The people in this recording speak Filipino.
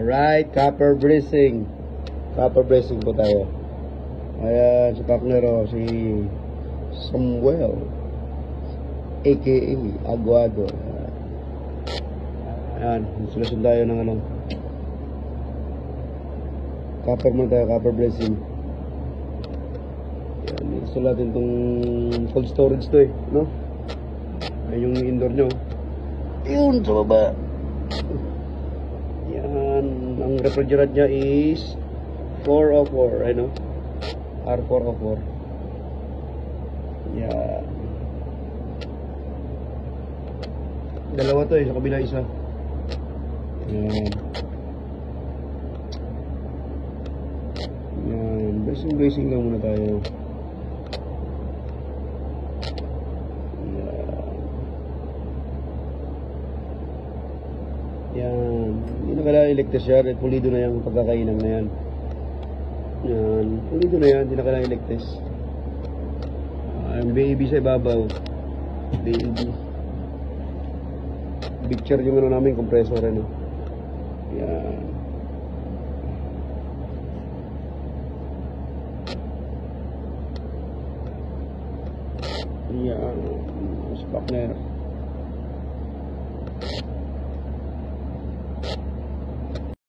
Alright, copper bracing. Copper bracing po tayo. Ayan, si partner si Samuel aka Aguado. Ayan, solusyon tayo ng copper muna tayo, copper bracing. Ayan, install natin itong cold storage to no? Ayan yung indoor nyo. Yun, sa baba. Yan, ang refrigerant niya is 404, R404. Yan. Dalawa to sa kabila isa. Yan. Yan, bracing lang muna tayo. Yan, hindi na kailangan i-electric siya, pulido na yung pagkakainan na yan. Yan, pulido na yan, hindi na kailangan i-electric. Yung BAB sa ibabaw, BAB. Picture yung namin, compressor, Yan. Yan, sparkner.